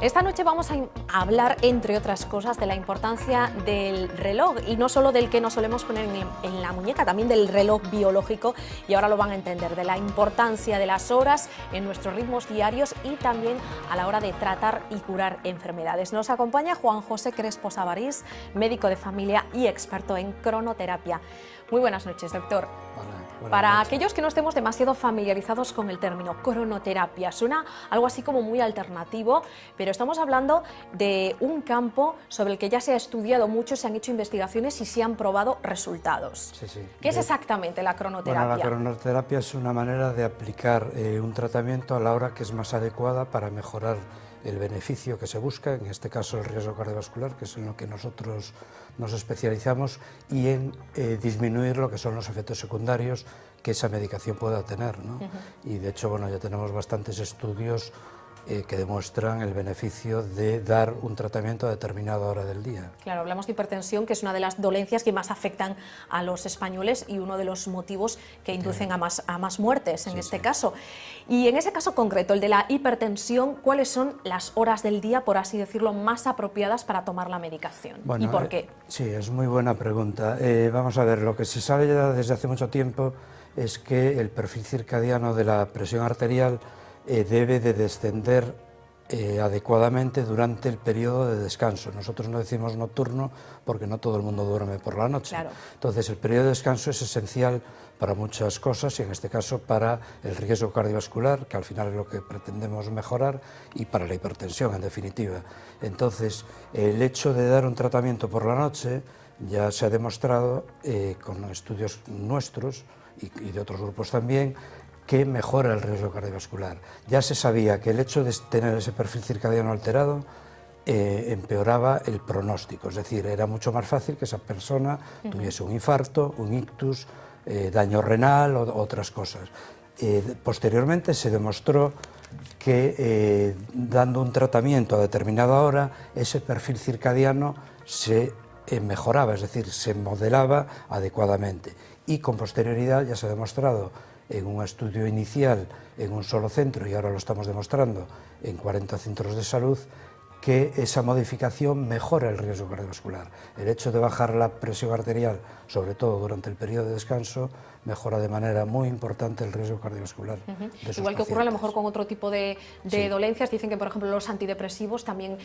Esta noche vamos a hablar, entre otras cosas, de la importancia del reloj, y no solo del que nos solemos poner en la muñeca, también del reloj biológico, y ahora lo van a entender, de la importancia de las horas en nuestros ritmos diarios y también a la hora de tratar y curar enfermedades. Nos acompaña Juan José Crespo Sabarís, médico de familia y experto en cronoterapia. Muy buenas noches, doctor. Para aquellos que no estemos demasiado familiarizados con el término cronoterapia, suena algo así como muy alternativo, pero estamos hablando de un campo sobre el que ya se ha estudiado mucho, se han hecho investigaciones y se han probado resultados. Sí. ¿Qué es exactamente la cronoterapia? Bueno, la cronoterapia es una manera de aplicar un tratamiento a la hora que es más adecuada para mejorar el beneficio que se busca, en este caso el riesgo cardiovascular, que es en lo que nosotros nos especializamos, y en disminuir lo que son los efectos secundarios que esa medicación pueda tener, ¿no? Y de hecho, bueno, ya tenemos bastantes estudios que demuestran el beneficio de dar un tratamiento a determinada hora del día. Claro, hablamos de hipertensión, que es una de las dolencias que más afectan a los españoles y uno de los motivos que inducen a más muertes en este caso. Y en ese caso concreto, el de la hipertensión, ¿cuáles son las horas del día, por así decirlo, más apropiadas para tomar la medicación? Bueno, ¿y por qué? Sí, es muy buena pregunta. Vamos a ver, lo que se sabe ya desde hace mucho tiempo es que el perfil circadiano de la presión arterial debe de descender adecuadamente durante el periodo de descanso. Nosotros no decimos nocturno porque no todo el mundo duerme por la noche. Claro. Entonces el periodo de descanso es esencial para muchas cosas y en este caso para el riesgo cardiovascular, que al final es lo que pretendemos mejorar, y para la hipertensión en definitiva. Entonces el hecho de dar un tratamiento por la noche ya se ha demostrado con estudios nuestros y de otros grupos también, que mejora el riesgo cardiovascular. Ya se sabía que el hecho de tener ese perfil circadiano alterado empeoraba el pronóstico, es decir, era mucho más fácil que esa persona tuviese un infarto, un ictus, daño renal o otras cosas. Posteriormente se demostró que dando un tratamiento a determinada hora, ese perfil circadiano se mejoraba, es decir, se modelaba adecuadamente. Y con posterioridad ya se ha demostrado en un estudio inicial en un solo centro, y ahora lo estamos demostrando en 40 centros de salud, que esa modificación mejora el riesgo cardiovascular. El hecho de bajar la presión arterial, sobre todo durante el periodo de descanso, mejora de manera muy importante el riesgo cardiovascular de sus pacientes. Igual que ocurre a lo mejor con otro tipo de dolencias, dicen que por ejemplo los antidepresivos también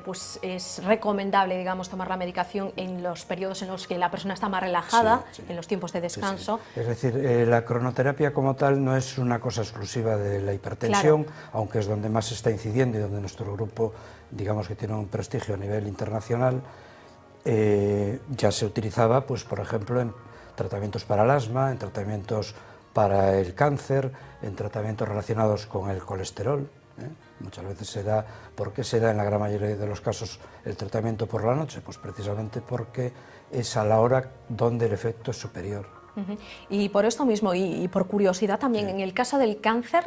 pues es recomendable, digamos, tomar la medicación en los periodos en los que la persona está más relajada, en los tiempos de descanso. Es decir, la cronoterapia como tal no es una cosa exclusiva de la hipertensión, aunque es donde más se está incidiendo y donde nuestro grupo, digamos, que tiene un prestigio a nivel internacional. Ya se utilizaba, pues, por ejemplo, en tratamientos para el asma, en tratamientos para el cáncer, en tratamientos relacionados con el colesterol. Muchas veces se da, ¿por qué se da en la gran mayoría de los casos el tratamiento por la noche? Pues precisamente porque es a la hora donde el efecto es superior. Y por esto mismo, y por curiosidad también, en el caso del cáncer,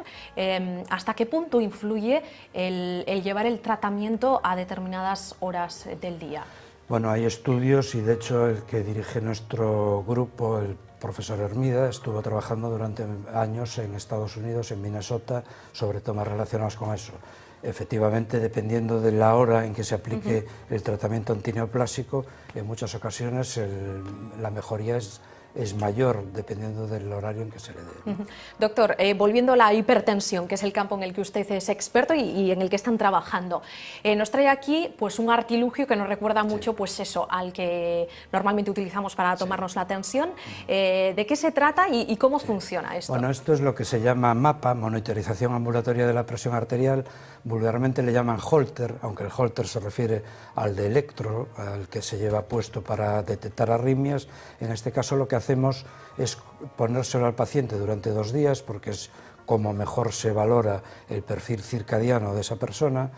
¿hasta qué punto influye el llevar el tratamiento a determinadas horas del día? Bueno, hay estudios y de hecho el que dirige nuestro grupo, el profesor Hermida, estuvo trabajando durante años en Estados Unidos, en Minnesota, sobre temas relacionados con eso. Efectivamente, dependiendo de la hora en que se aplique el tratamiento antineoplásico, en muchas ocasiones la mejoría es mayor dependiendo del horario en que se le dé. Doctor, volviendo a la hipertensión, que es el campo en el que usted es experto y en el que están trabajando, nos trae aquí pues un artilugio que nos recuerda mucho pues eso, al que normalmente utilizamos para tomarnos la tensión. ¿De qué se trata y cómo funciona esto? Bueno, esto es lo que se llama MAPA, monitorización ambulatoria de la presión arterial. Vulgarmente le llaman Holter, aunque el Holter se refiere al de electro, al que se lleva puesto para detectar arritmias. En este caso lo que hacemos es ponérselo al paciente durante 2 días, porque es como mejor se valora el perfil circadiano de esa persona,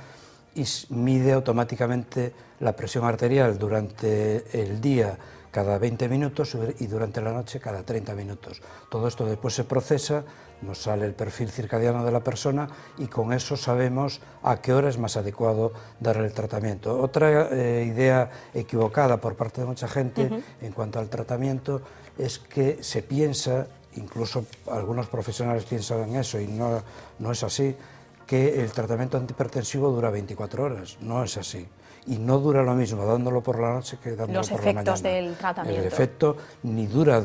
y mide automáticamente la presión arterial durante el día cada 20 minutos y durante la noche cada 30 minutos. Todo esto después se procesa, nos sale el perfil circadiano de la persona y con eso sabemos a qué hora es más adecuado darle el tratamiento. Otra idea equivocada por parte de mucha gente en cuanto al tratamiento es que se piensa, incluso algunos profesionales piensan en eso y no es así, que el tratamiento antihipertensivo dura 24 horas. No es así. Y no dura lo mismo dándolo por la noche que dándolo por la mañana. Los efectos del tratamiento. El efecto ni dura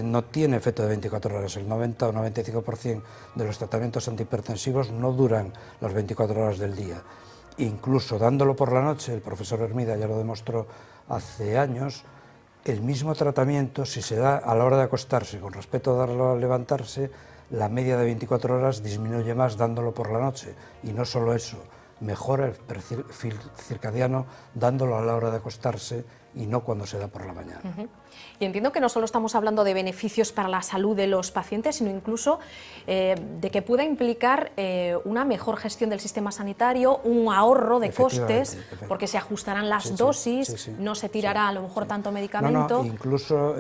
no tiene efecto de 24 horas. El 90 o 95% de los tratamientos antihipertensivos no duran las 24 horas del día. Incluso dándolo por la noche, el profesor Hermida ya lo demostró hace años, el mismo tratamiento, si se da a la hora de acostarse con respecto a darlo al levantarse, la media de 24 horas disminuye más dándolo por la noche. Y no solo eso, mejora el perfil circadiano dándolo a la hora de acostarse y no cuando se da por la mañana. Y entiendo que no solo estamos hablando de beneficios para la salud de los pacientes, sino incluso de que pueda implicar una mejor gestión del sistema sanitario, un ahorro de costes, porque se ajustarán las dosis, no se tirará a lo mejor tanto medicamento. No, incluso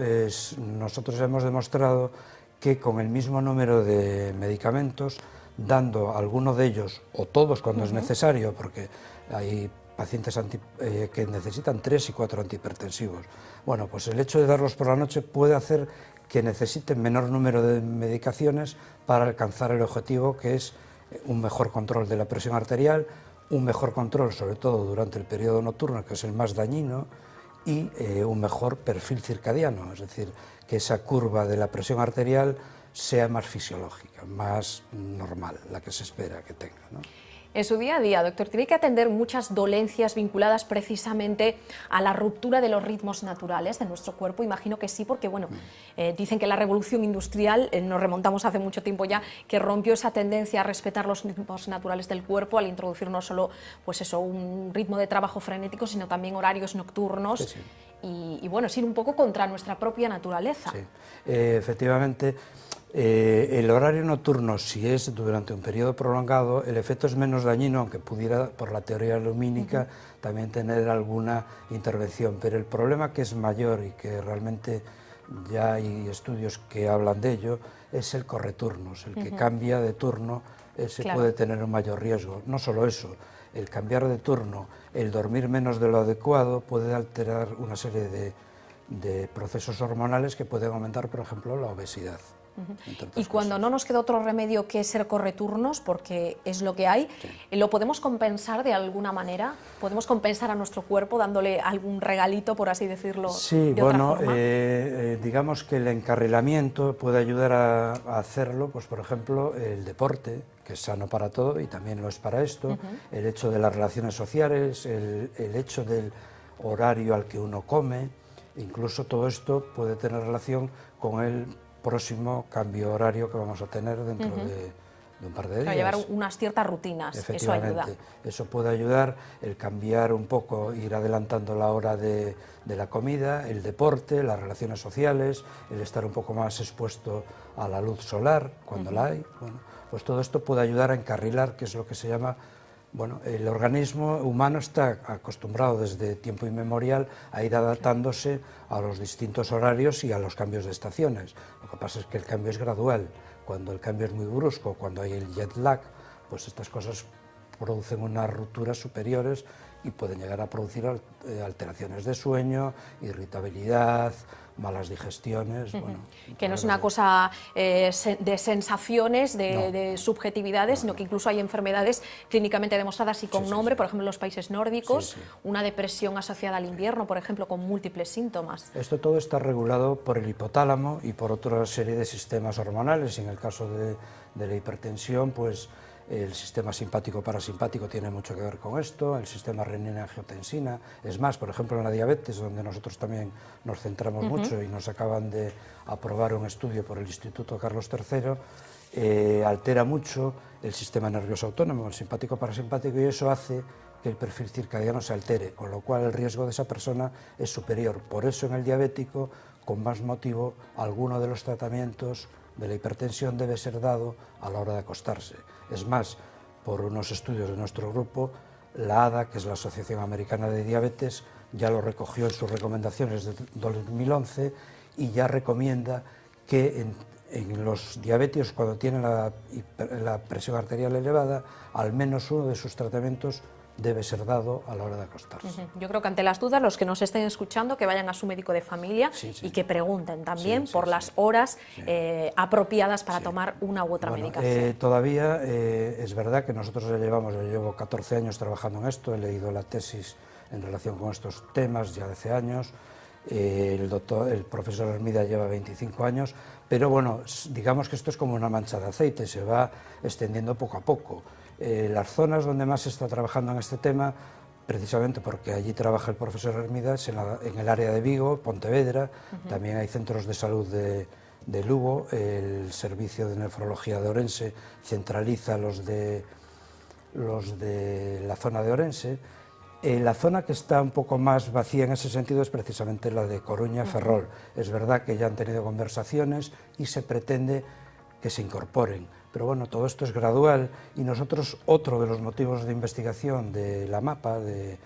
nosotros hemos demostrado que con el mismo número de medicamentos, dando alguno de ellos, o todos cuando es necesario, porque hay pacientes que necesitan 3 y 4 antihipertensivos. Bueno, pues el hecho de darlos por la noche puede hacer que necesiten menor número de medicaciones para alcanzar el objetivo, que es un mejor control de la presión arterial, un mejor control, sobre todo durante el periodo nocturno, que es el más dañino, y un mejor perfil circadiano, es decir, que esa curva de la presión arterial sea más fisiológica, más normal, la que se espera que tenga, ¿no? En su día a día, doctor, ¿tiene que atender muchas dolencias vinculadas precisamente a la ruptura de los ritmos naturales de nuestro cuerpo? Imagino que sí, porque bueno, dicen que la revolución industrial, nos remontamos hace mucho tiempo ya, que rompió esa tendencia a respetar los ritmos naturales del cuerpo al introducir no solo pues eso, un ritmo de trabajo frenético, sino también horarios nocturnos y bueno, es ir un poco contra nuestra propia naturaleza. Sí, efectivamente. El horario nocturno, si es durante un periodo prolongado, el efecto es menos dañino, aunque pudiera, por la teoría lumínica, también tener alguna intervención. Pero el problema que es mayor y que realmente ya hay estudios que hablan de ello, es el correturnos. El que cambia de turno, ese puede tener un mayor riesgo. No solo eso, el cambiar de turno, el dormir menos de lo adecuado, puede alterar una serie de procesos hormonales que pueden aumentar, por ejemplo, la obesidad. Y cuando no nos queda otro remedio que ser correturnos, porque es lo que hay, ¿lo podemos compensar de alguna manera? ¿Podemos compensar a nuestro cuerpo dándole algún regalito, por así decirlo? Sí, de otra forma? Digamos que el encarrilamiento puede ayudar a hacerlo, pues por ejemplo, el deporte, que es sano para todo y también lo es para esto, el hecho de las relaciones sociales, el hecho del horario al que uno come, incluso todo esto puede tener relación con el próximo cambio horario que vamos a tener dentro de un par de días. Para llevar unas ciertas rutinas, eso ayuda. Eso puede ayudar, el cambiar un poco, ir adelantando la hora de la comida, el deporte, las relaciones sociales, el estar un poco más expuesto a la luz solar, cuando la hay. Bueno, pues todo esto puede ayudar a encarrilar, que es lo que se llama... Bueno, el organismo humano está acostumbrado desde tiempo inmemorial a ir adaptándose a los distintos horarios y a los cambios de estaciones. Lo que pasa es que el cambio es gradual. Cuando el cambio es muy brusco, cuando hay el jet lag, pues estas cosas producen unas rupturas superiores y pueden llegar a producir alteraciones de sueño, irritabilidad, malas digestiones. Bueno, que no es una cosa de sensaciones, de subjetividades, sino que incluso hay enfermedades clínicamente demostradas y con nombre, por ejemplo en los países nórdicos, una depresión asociada al invierno, por ejemplo, con múltiples síntomas. Esto todo está regulado por el hipotálamo y por otra serie de sistemas hormonales. En el caso de la hipertensión, pues el sistema simpático-parasimpático tiene mucho que ver con esto, el sistema renina-angiotensina. Es más, por ejemplo, en la diabetes, donde nosotros también nos centramos mucho y nos acaban de aprobar un estudio por el Instituto Carlos III, altera mucho el sistema nervioso autónomo, el simpático-parasimpático, y eso hace que el perfil circadiano se altere, con lo cual el riesgo de esa persona es superior. Por eso en el diabético, con más motivo, alguno de los tratamientos de la hipertensión debe ser dado a la hora de acostarse. Es más, por unos estudios de nuestro grupo, la ADA, que es la Asociación Americana de Diabetes, ya lo recogió en sus recomendaciones de 2011 y ya recomienda que en los diabéticos, cuando tienen la presión arterial elevada, al menos uno de sus tratamientos debe ser dado a la hora de acostarse. Yo creo que ante las dudas, los que nos estén escuchando, que vayan a su médico de familia y que pregunten también por las horas apropiadas para tomar una u otra medicación. Todavía es verdad que nosotros yo llevo 14 años trabajando en esto, he leído la tesis en relación con estos temas ya de hace años. El profesor Hermida lleva 25 años, pero bueno, digamos que esto es como una mancha de aceite, se va extendiendo poco a poco. Las zonas donde más se está trabajando en este tema, precisamente porque allí trabaja el profesor Hermida, es en el área de Vigo, Pontevedra, también hay centros de salud de Lugo, el servicio de nefrología de Orense centraliza los de la zona de Orense. La zona que está un poco más vacía en ese sentido es precisamente la de Coruña, Ferrol. Es verdad que ya han tenido conversaciones y se pretende que se incorporen, pero bueno, todo esto es gradual y nosotros, otro de los motivos de investigación de la MAPA, del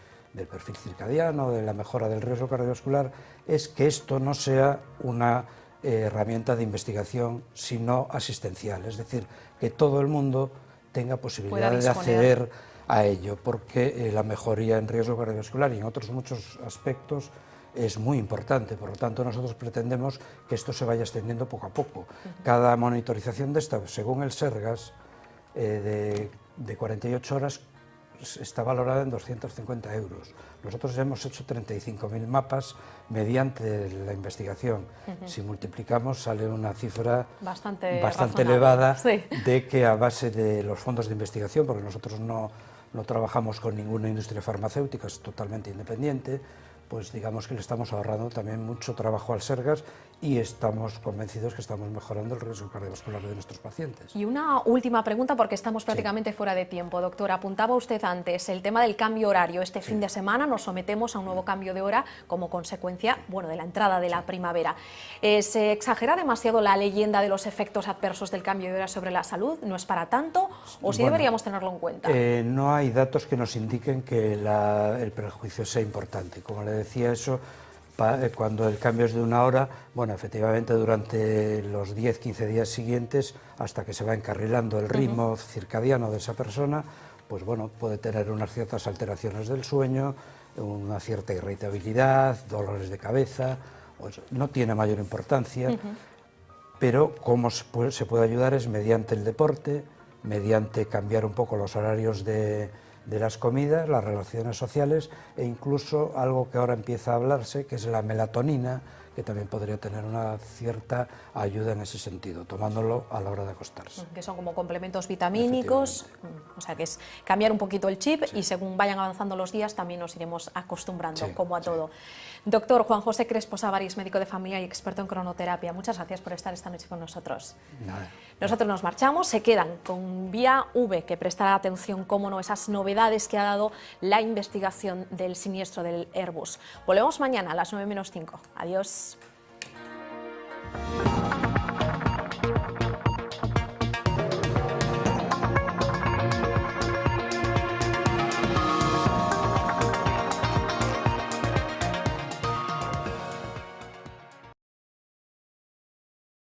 perfil circadiano, de la mejora del riesgo cardiovascular, es que esto no sea una herramienta de investigación, sino asistencial, es decir, que todo el mundo tenga posibilidad de acceder a ello, porque la mejoría en riesgo cardiovascular y en otros muchos aspectos es muy importante. Por lo tanto, nosotros pretendemos que esto se vaya extendiendo poco a poco. Cada monitorización de esta, según el Sergas, de 48 horas, está valorada en 250 euros. Nosotros hemos hecho 35.000 mapas mediante la investigación. Si multiplicamos sale una cifra bastante elevada, de que a base de los fondos de investigación, porque nosotros no trabajamos con ninguna industria farmacéutica, es totalmente independiente, pues digamos que le estamos ahorrando también mucho trabajo al Sergas y estamos convencidos que estamos mejorando el riesgo cardiovascular de nuestros pacientes. Y una última pregunta, porque estamos prácticamente fuera de tiempo, doctor. Apuntaba usted antes el tema del cambio horario. Este fin de semana nos sometemos a un nuevo cambio de hora como consecuencia, bueno, de la entrada de la primavera. ¿Se exagera demasiado la leyenda de los efectos adversos del cambio de hora sobre la salud? ¿No es para tanto o sí deberíamos tenerlo en cuenta? No hay datos que nos indiquen que el perjuicio sea importante. Como le decía, eso cuando el cambio es de una hora, bueno, efectivamente durante los 10-15 días siguientes, hasta que se va encarrilando el ritmo circadiano de esa persona, pues bueno, puede tener unas ciertas alteraciones del sueño, una cierta irritabilidad, dolores de cabeza, pues no tiene mayor importancia, pero cómo se puede ayudar es mediante el deporte, mediante cambiar un poco los horarios de las comidas, las relaciones sociales e incluso algo que ahora empieza a hablarse, que es la melatonina, que también podría tener una cierta ayuda en ese sentido, tomándolo a la hora de acostarse. Que son como complementos vitamínicos, o sea que es cambiar un poquito el chip y según vayan avanzando los días también nos iremos acostumbrando como a todo. Doctor Juan José Crespo Sabarís, médico de familia y experto en cronoterapia, muchas gracias por estar esta noche con nosotros. Nada. Nosotros nos marchamos, se quedan con Vía V, que prestará atención, cómo no, esas novedades que ha dado la investigación del siniestro del Airbus. Volvemos mañana a las 9:05. Adiós.